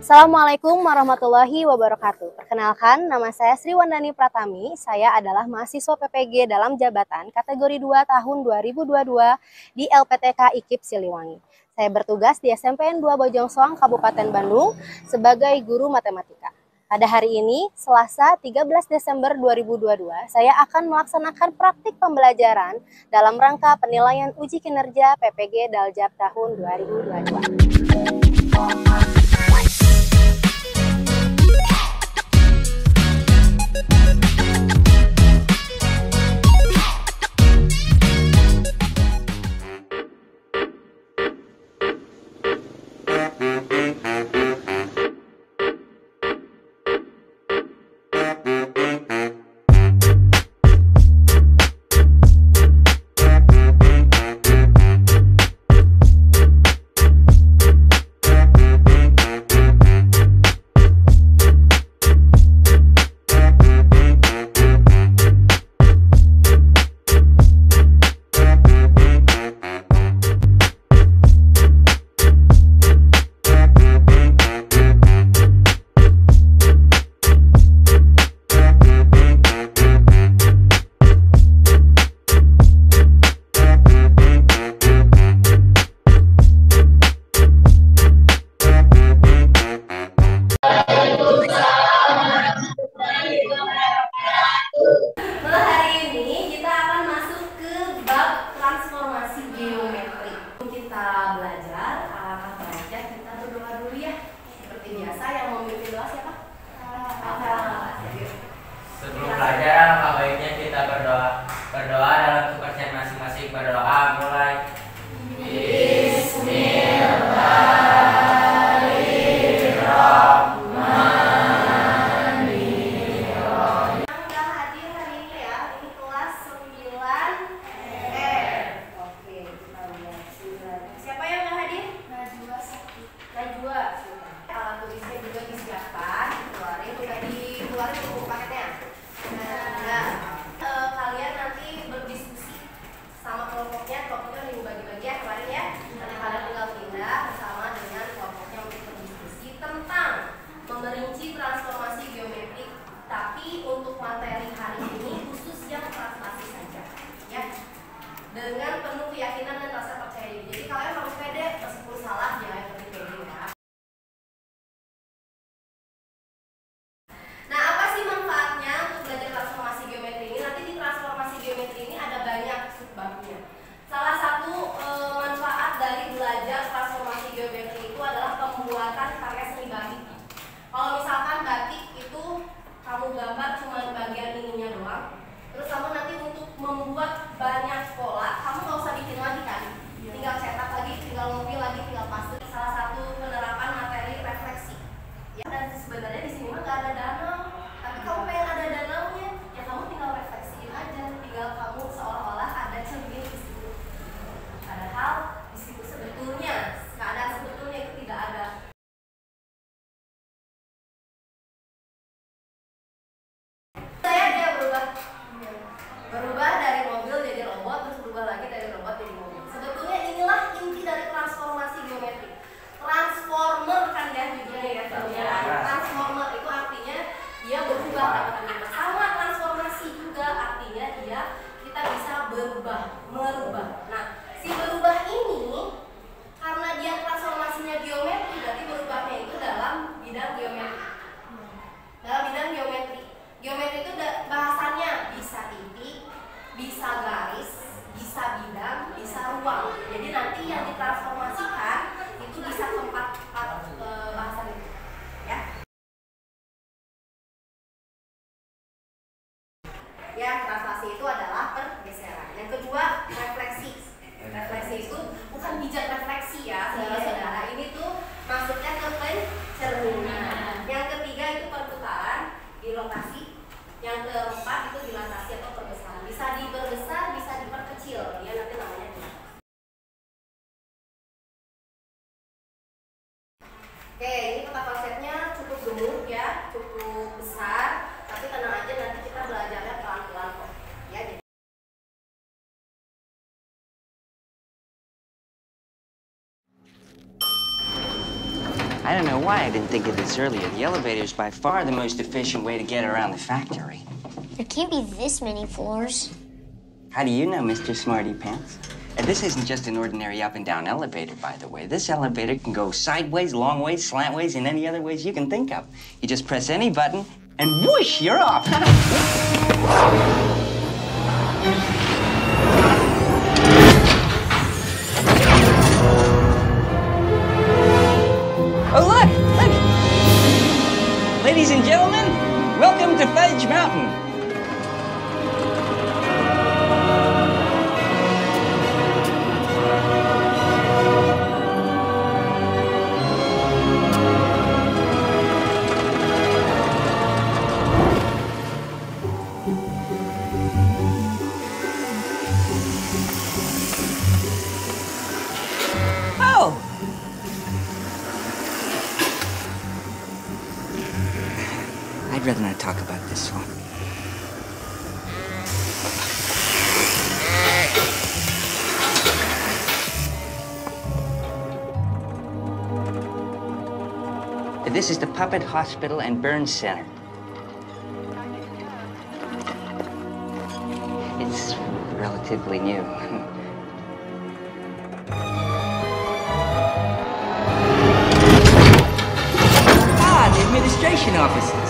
Assalamualaikum warahmatullahi wabarakatuh. Perkenalkan, nama saya Sri Wandani Pratami. Saya adalah mahasiswa PPG dalam jabatan kategori 2 tahun 2022 di LPTK IKIP Siliwangi. Saya bertugas di SMPN 2 Bojongsoang, Kabupaten Bandung sebagai guru matematika. Pada hari ini, Selasa 13 Desember 2022, saya akan melaksanakan praktik pembelajaran dalam rangka penilaian uji kinerja PPG Daljab tahun 2022. Oke, ini peta konsepnya cukup gemuk ya, cukup besar, tapi tenang aja nanti kita belajarnya pelan-pelan kok. Ya, jadi. I don't know why I didn't think of this earlier. The elevator is by far the most efficient way to get around the factory. There can't be this many floors. How do you know, Mr. Smarty Pants? And this isn't just an ordinary up and down elevator, by the way. This elevator can go sideways, long ways, slant ways, and any other ways you can think of. You just press any button, and whoosh, you're off. Oh, look! Ladies and gentlemen, welcome to Fudge Mountain. Oh! I'd rather not talk about this one. This is the Puppet Hospital and Burn Center. It's relatively new. The administration offices.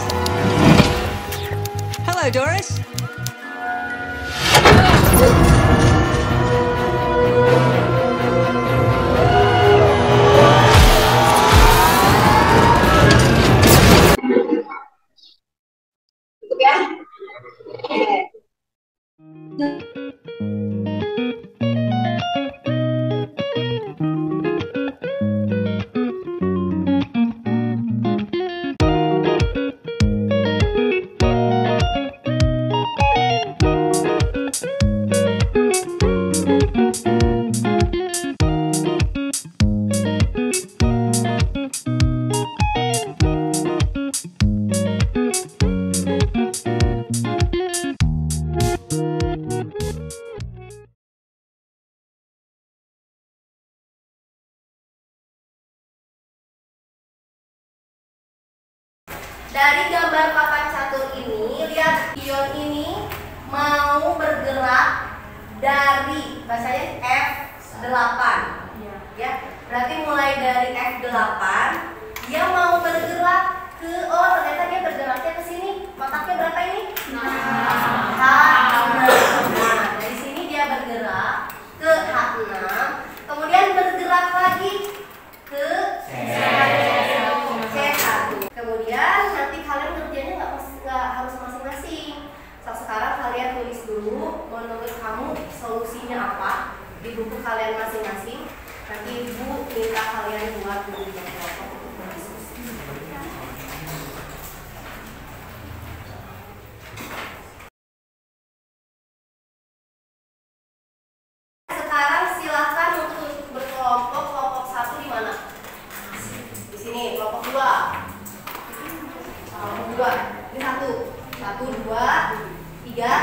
Hello, Doris. Dari gambar papan catur ini, lihat ion ini mau bergerak dari bahasanya F8. Ya, berarti mulai dari F8 dia mau bergerak ke ternyata dia bergeraknya ke sini. Kotaknya berapa ini? H6. Nah, dari sini dia bergerak ke H6, kemudian bergerak lagi ke C1. Kemudian nanti kalian kerjanya nggak harus masing-masing. Sekarang kalian tulis dulu menurut kamu solusinya apa di buku kalian masing-masing. Nanti ibu minta kalian buat dulu kelompok untuk berdiskusi. Sekarang silakan untuk berkelompok. Kelompok 1 di mana? Di sini. Kelompok 2. Kelompok 2. Ini 1, 2, 3,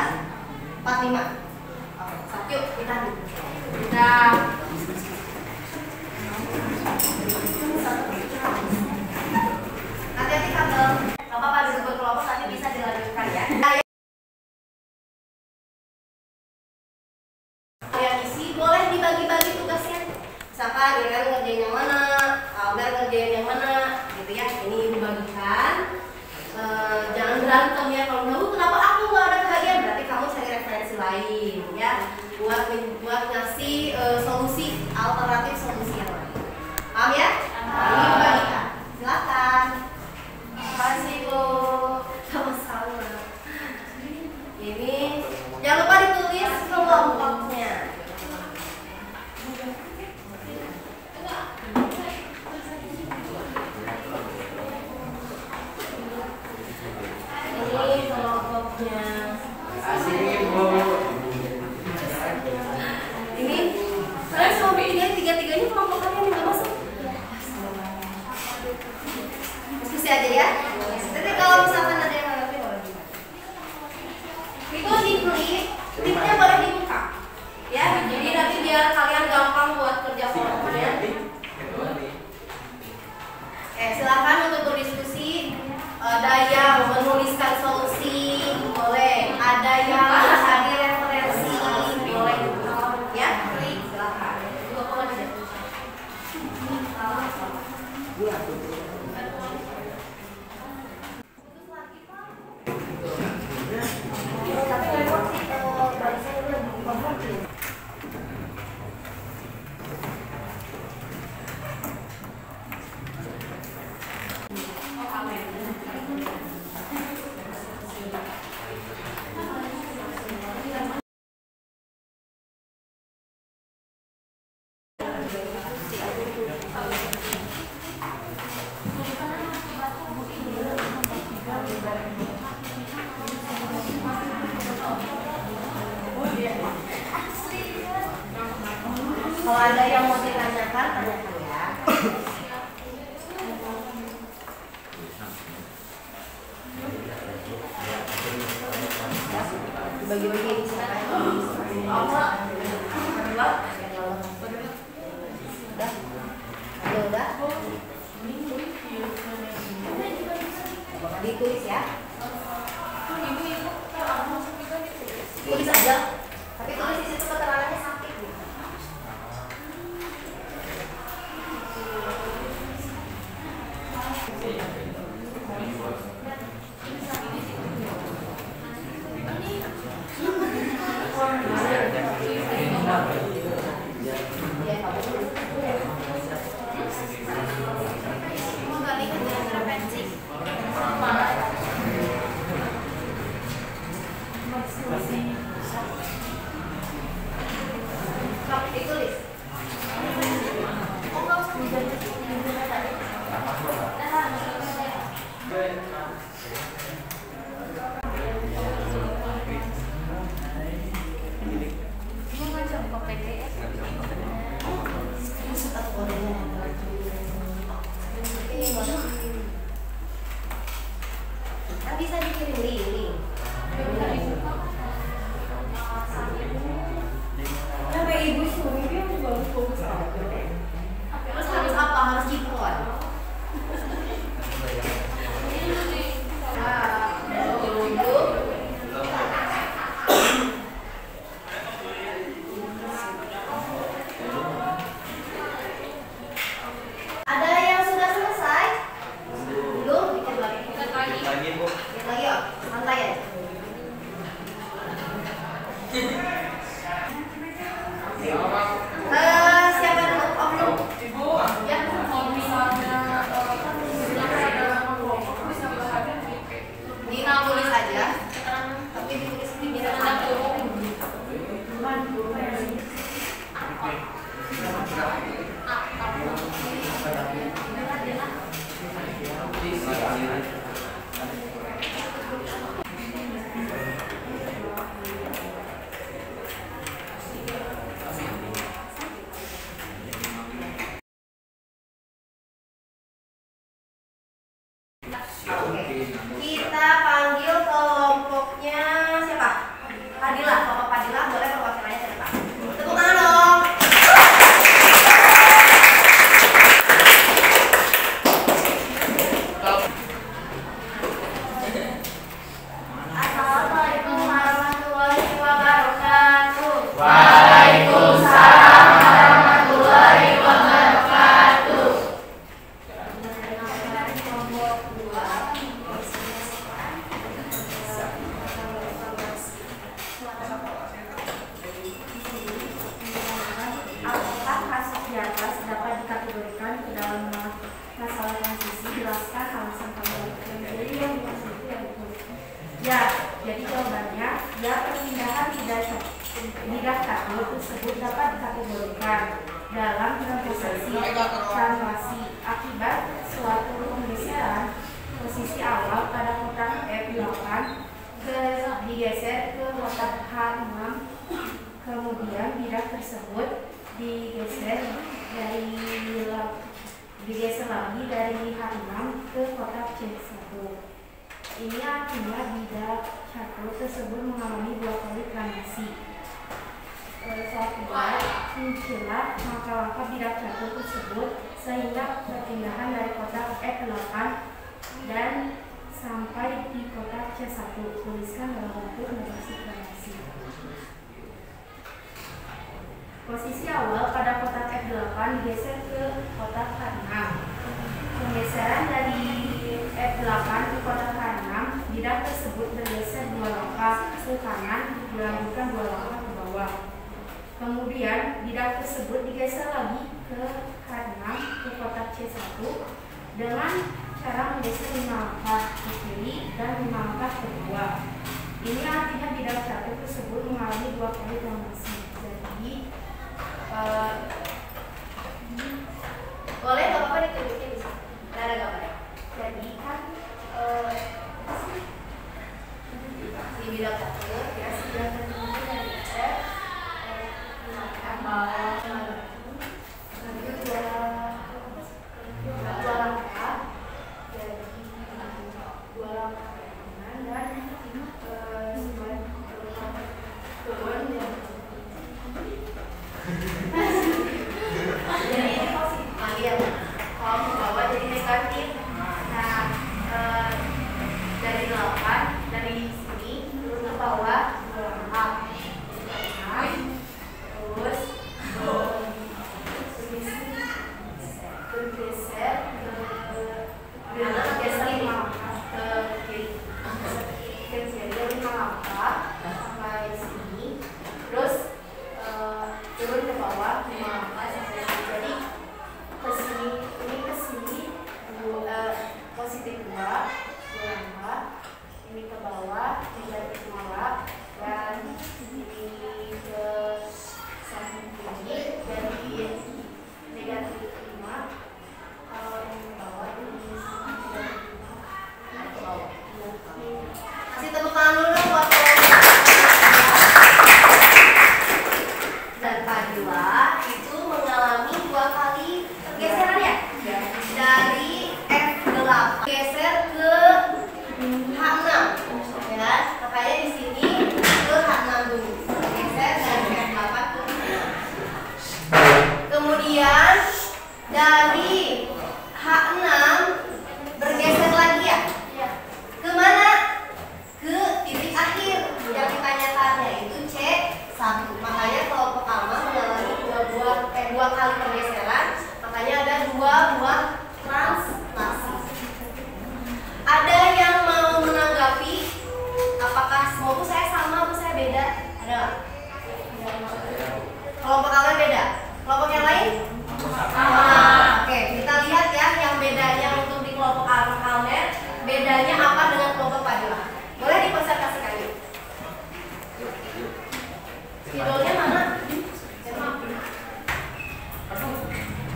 4, 5. Oke, satu yuk kita. Hati-hati kabel. Gak apa-apa duduk berkelompok nanti bisa dilanjutkan ya. Kalian isi boleh dibagi-bagi tugasnya. Misalkan Iren ngerjain yang mana, Albert ngerjain yang mana, gitu ya. Ini ibu bagikan. Jangan berantem ya. Kalau dulu kenapa aku nggak ada kebagian, berarti kamu cari referensi lain ya. Buat ngasih solusi alternatif solusi yang lain. Paham ya? Ini bagikan. Silakan. Makasih Bu. Sama-sama. Ini jangan lupa ditulis kelompoknya. Ini kelompoknya. Kasih Ibu. Ini kalian semua bikinnya tiga-tiganya Kalau ada yang mau ditanyakan, tanyakan ya. Bagi-bagi ini udah. Ditulis ya. Tulis aja. Tapi tulis di situ keterangannya sakit gitu. Bisa dikirim link. Sampai ibu suruh dia bagus-bagus aja. Terus harus apa? Harus jipon. Ada yang sudah selesai? Belum? Dikit lagi. Lagi, Bu. Lagi ya? Santai ya? Siapa dulu? Oh, belum? Ibu. Ya, kalau misalnya Dina tulis aja. Tapi ditulis di biar kita panggil kelompoknya siapa? Fadila, kelompok Fadila boleh perwakilannya siapa? Tepuk tangan dong. Assalamualaikum warahmatullahi wabarakatuh. Waalaikumsalam warahmatullahi wabarakatuh. Apakah kasus di atas dapat dikategorikan ke dalam masalah transisi? Jelaskan alasan kamu. Ya, jadi jawabannya ya, perpindahan tidak takut tersebut dapat dikategorikan dalam transisi translasi akibat suatu penggeseran posisi awal pada kotak F8 digeser ke kotak H6, kemudian bidak tersebut digeser lagi dari H6 ke kotak C1. Ini artinya bidak 1 tersebut mengalami 2 kali translasi. Soal kedua, muncullah langkah-langkah bidak 1 tersebut sehingga perpindahan dari kotak F8 dan sampai di kotak C1. Tuliskan dalam bentuk negasi translasi. Posisi awal pada kotak F8 digeser ke kotak H6. Penggeseran dari F8 ke kotak H6, bidak tersebut bergeser 2 langkah ke kanan, dilanjutkan 2 langkah ke bawah. Kemudian bidak tersebut digeser lagi ke H6 ke kotak C1 dengan cara menggeser 5 langkah ke kiri dan 5 langkah ke bawah. Ini artinya bidak 1 tersebut mengalami 2 kali translasi. Jadi udah tunjukin di sini. Nah, ada gambarnya. Jadi kan di bidang catur ya sudah terjadi dari geser dua langkah, jadi dua langkah kanan dan turun ya. Jadi ini positif panggil. Kalau ke bawah jadi negatif. Nah, dari 8 dari sini turun ke bawah 2 langkah. Terus bergeser ke kiri. Ke kiri 5 langkah sampai sini. Terus turun ke bawah 5 langkah sampai sini. Jadi ke sini, ini ke sini positif 2 langkah. Ini ke bawah negatif 5 dan ini ke samping kiri jadi negatif 5. Kalau yang ke bawah ini negatif 5 ke bawah. Kasih tepuk tangan dulu buat dan Fadila itu mengalami 2 kali pergeseran ya, dari F8 geser ke H6 ya, makanya di sini ke H6 dulu geser dari F8 ke H6. Kemudian dari H6 bergeser lagi ya, kemana? Ke titik akhir yang ditanyakan yaitu C1. Makanya kelompok pertama mengalami dua kali pergeseran, makanya ada 2 buah translasi. Ada yang mau menanggapi? Apakah semua bu saya sama, bu saya beda? Ada nggak? Kelompok kalian beda? Kelompok yang lain? Sama. Oke, kita lihat ya yang bedanya untuk di kelompok kalian. Bedanya apa dengan kelompok Fadila? Boleh dipresentasikan yuk. Idolnya mana?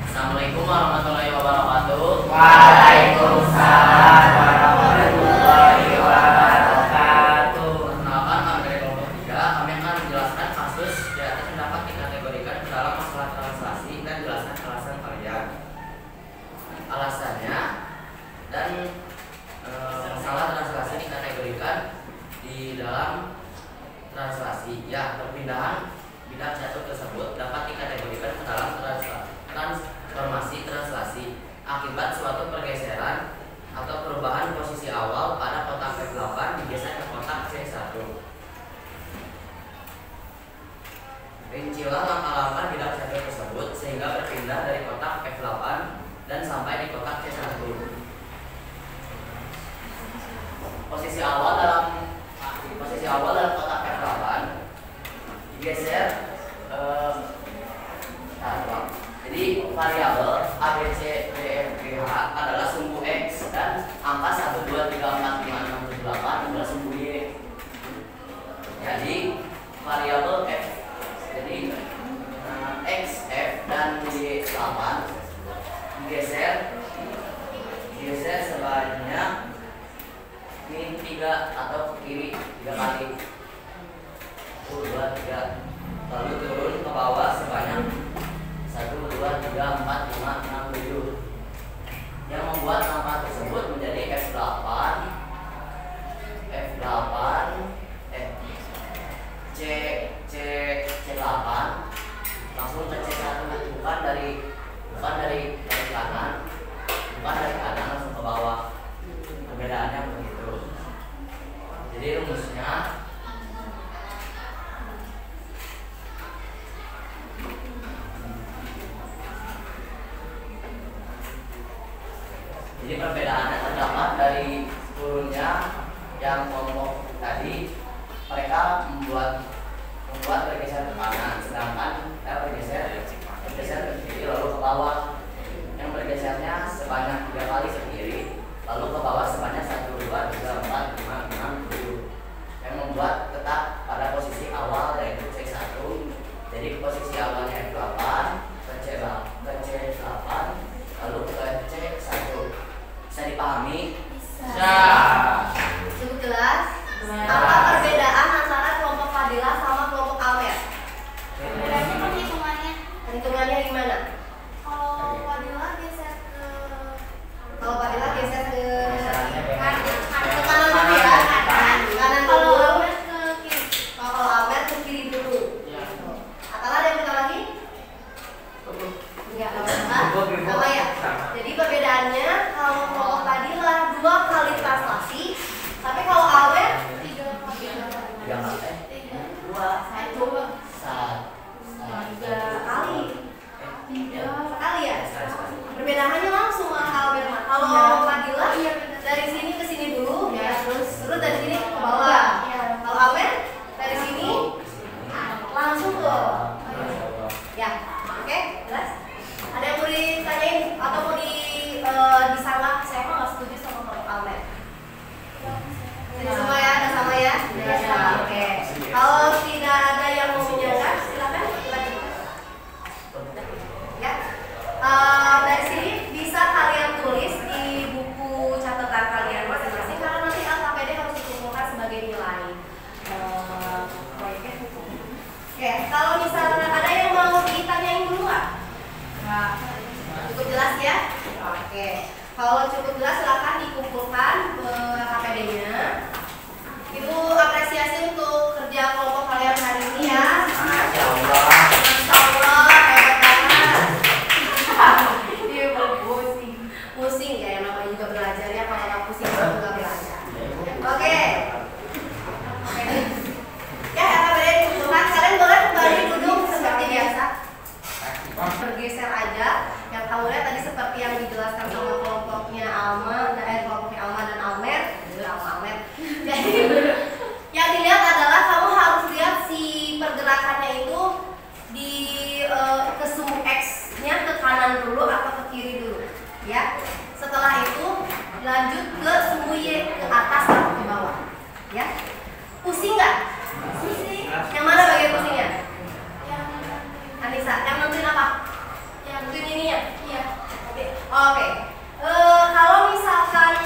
Assalamualaikum warahmatullahi wabarakatuh. Waalaikumsalam warahmatullahi wabarakatuh. Perkenalkan, kami dari kelompok 3. Kami akan menjelaskan kasus di atas yang dapat dikategorikan ke dalam masalah translasi dan jelaskan alasan kalian. Alasannya dan masalah translasi dikategorikan di dalam translasi. Ya, perpindahan bidang catur tersebut dapat dikategorikan ke dalam transformasi translasi akibat suatu pergeseran atau perubahan posisi awal pada kotak F8 digeser ke kotak C1. Rincilah langkah-langkah bidang catur tersebut sehingga berpindah dari kotak F8 dan sampai di kotak C1. Posisi awal dalam kotak F8 digeser jadi variabel A, B, C, D, F, G, H adalah sumbu X dan angka 1, 2, 3, 4, 5, 6, 7, 8 adalah sumbu Y. Jadi variabel F, jadi X, F, dan Y 8 digeser sebanyak ini 3 atau ke kiri 3 kali. 1, 2, 3. Lalu turun ke bawah sebanyak 1, 2, 3, 4, 5, 6, 7 yang membuat langkah tersebut menjadi F8 C8 langsung ke C1, bukan dari kanan langsung ke bawah. Perbedaannya begitu. Jadi rumusnya jadi perbedaannya terdapat dari turunnya yang kelompok tadi mereka membuat bergeser ke kanan, sedangkan bergeser ke kiri lalu ke bawah. Yang bergesernya sebanyak 3 kali ke kiri lalu ke bawah sebanyak 1, 2, 3, 4, 5, 6, 7 yang membuat tetap pada posisi awal yaitu C1. Jadi posisi awalnya F8 ke C8 lalu ke Sama ya. Jadi perbedaannya kalau kelompok Fadilah 2 kali translasi, tapi kalau Almer 3 kali. 3 kali ya. Perbedaannya langsung sama Almer. Kalau Fadilah dari sini ke sini dulu, ya, terus dari sini ke bawah. Kalau Almer dari sini langsung ke ya. Oke, jelas? Ada yang mau ditanyain atau mau disalah? Saya mah nggak setuju sama kelompok Almer. Jadi semua ya, ada sama ya? Ya. Oke. Kalau tidak ada yang mau menyarankan, silakan. Ya. Dari sini bisa kalian tulis di buku catatan kalian masing-masing karena nanti LKPD harus dikumpulkan sebagai nilai proyeknya. Oke, kalau misalnya ada yang mau ditanyain dulu nggak? Cukup jelas ya? Oke. Kalau cukup jelas silakan dikumpulkan KPD-nya. Itu apresiasi untuk kerja kelompok kalian hari ini ya. Masya Allah. Masya Allah, hebat banget. Iya, pusing. Pusing ya, yang namanya juga belajar ya. Kalau nggak pusing juga belajar. Oke. Ya, KPD dikumpulkan. Kalian boleh kembali duduk seperti biasa. Bergeser aja. Yang kamu lihat tadi seperti yang dijelaskan sama kelompoknya Alma dan Almer. Almer. Jadi yang dilihat adalah kamu harus lihat si pergerakannya itu di ke sumbu X-nya ke kanan dulu atau ke kiri dulu, ya. Setelah itu lanjut ke sumbu Y ke atas atau ke bawah, ya. Pusing nggak? Pusing. Yang mana bagian pusingnya? Anissa, yang nentuin apa? Yang nentuin ininya? Iya. Oke. Kalau misalkan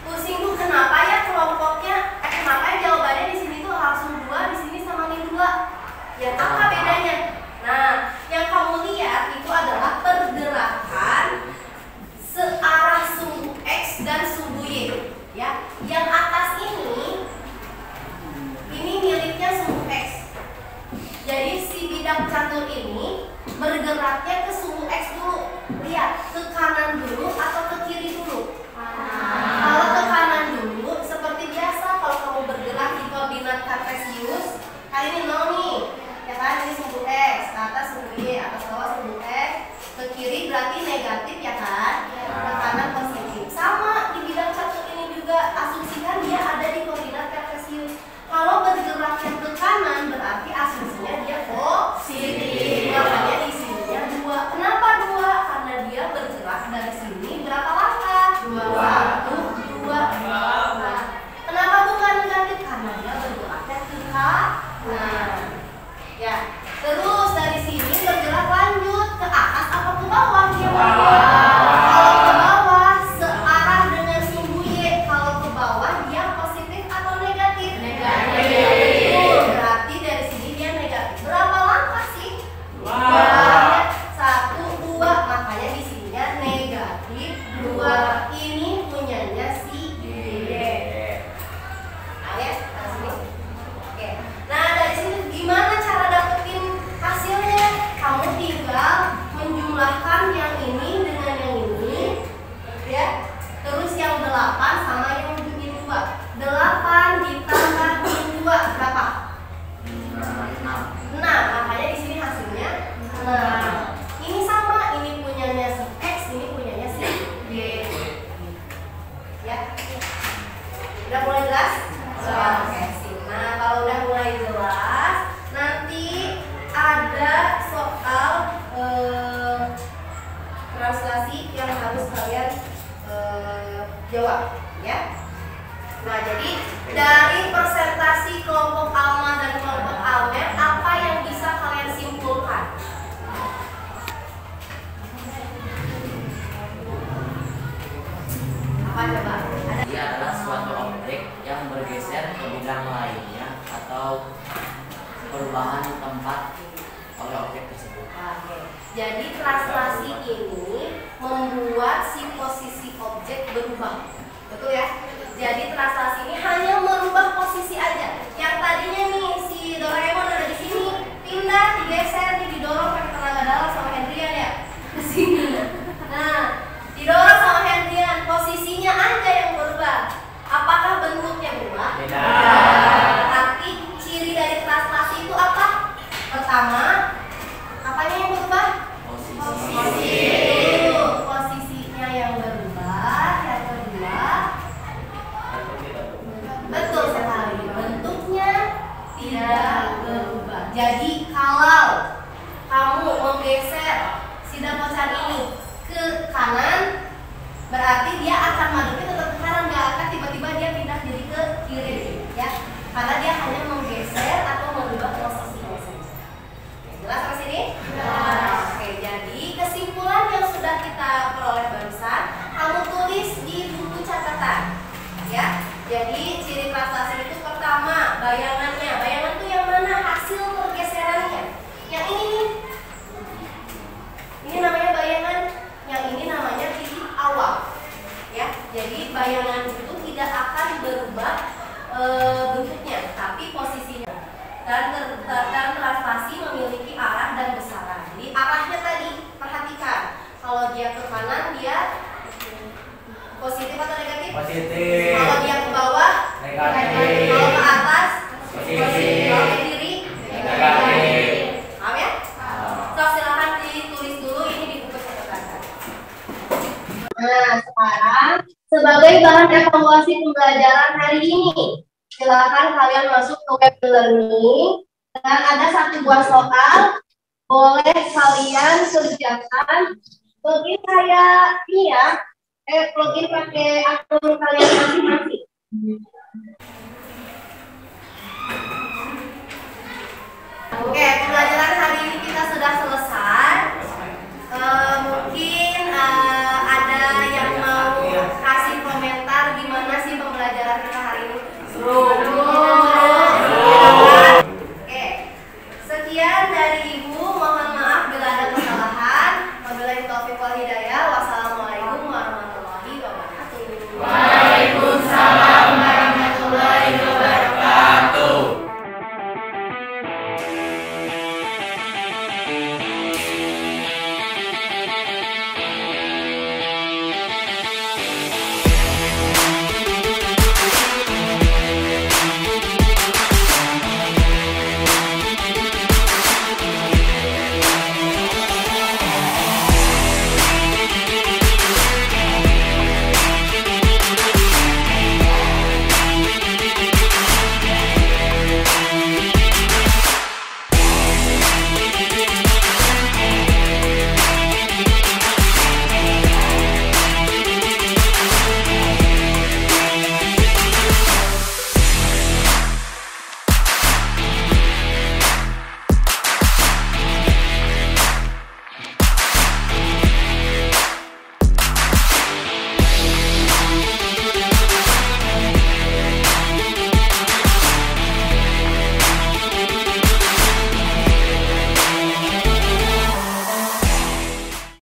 pusing tuh kenapa ya kelompoknya? Kenapa ya jawabannya di sini tuh langsung 2, di sini sama ini 2? Ya apa bedanya? Nah, yang kamu lihat itu adalah pergerakan searah sumbu X dan sumbu Y, ya. Yang atas ini miliknya sumbu X. Jadi si bidang catur ini bergeraknya ke sumbu X dulu. Lihat, ke kanan dulu atau ke kiri dulu? Kalau ke kanan dulu, seperti biasa kalau kamu bergerak di koordinat kartesius, kali ini 0 nih, ya kan? Ini sumbu X, ke atas sumbu Y, atas bawah sumbu X, ke kiri berarti negatif ya kan? Ke kanan positif. Sama di bidang catur ini juga, asumsikan dia ada di koordinat kartesius. Kalau bergeraknya ke kanan berarti asumsinya dia positif. Makanya di sininya 2. Kenapa 2? Karena dia bergerak dari sini berapa langkah? 1, 2. Kenapa bukan negatif? Karena dia bergeraknya ke kanan. Ya. Terus dari sini bergerak lanjut ke atas atau ke bawah? Kalau ke bawah searah dengan sumbu Y. Kalau ke bawah dia positif atau negatif? Negatif. Berarti dari sini dia negatif. Berapa langkah sih? 2. 1, 2. Makanya di sininya negatif 2. Ini punyanya si Y. Alias dari sini. Oke. Nah, dari sini gimana cara dapetin hasilnya? Kamu tinggal menjumlahkan yang ini dengan yang ini, ya. Terus yang 8 sama yang 2. 8 ditambah 2 berapa? 6. Makanya di sini hasilnya 6. Ini sama, ini punyanya si X, ini punyanya si Y. Ya. Udah mulai jelas? Oke, sip. Nah, kalau udah mulai jelas, nanti ada soal translasi yang harus kalian jawab, ya. Nah, jadi dari presentasi kelompok Alma dan kelompok Almer, apa yang bisa kalian simpulkan? Apa coba? Ada? Dia adalah suatu objek yang bergeser ke bidang lainnya atau perubahan tempat oleh objek tersebut. Oke. Jadi translasi ini membuat si posisi objek berubah. Betul ya? Jadi translasi ini hanya merubah posisi aja. Yang tadinya nih si Doraemon ada di sini, pindah, digeser, didorong pakai tenaga dalam berarti dia akan madepnya tetap ke kanan, nggak akan tiba-tiba dia pindah jadi ke kiri, ya. Karena dia hanya menggeser atau merubah posisinya saja. Jelas sampai sini? Oke, jadi kesimpulan yang sudah kita peroleh barusan, kamu tulis di buku catatan, ya. Jadi ciri prestasi itu pertama bayangannya. Bayangan itu yang mana? Hasil pergeserannya. Yang ini nih. Ini namanya bayangan. Yang ini namanya titik awal. Ya. Jadi bayangan itu tidak akan berubah bentuknya, tapi posisinya. Dan prestasi memiliki arah dan besaran. Jadi arahnya tadi perhatikan. Kalau dia ke kanan dia positif atau negatif? Positif. Kalau dia ke bawah? Negatif. Kalau ke atas? Positif. Kalau ke kiri? Negatif. Paham ya? So, silahkan ditulis dulu ini di buku catatan. Nah, sekarang sebagai bahan evaluasi pembelajaran hari ini, silahkan kalian masuk ke web learning dan ada satu buah soal, boleh kalian kerjakan. Login kayak ini ya. Login pakai akun kalian masing-masing. Oke, pembelajaran hari ini kita sudah selesai.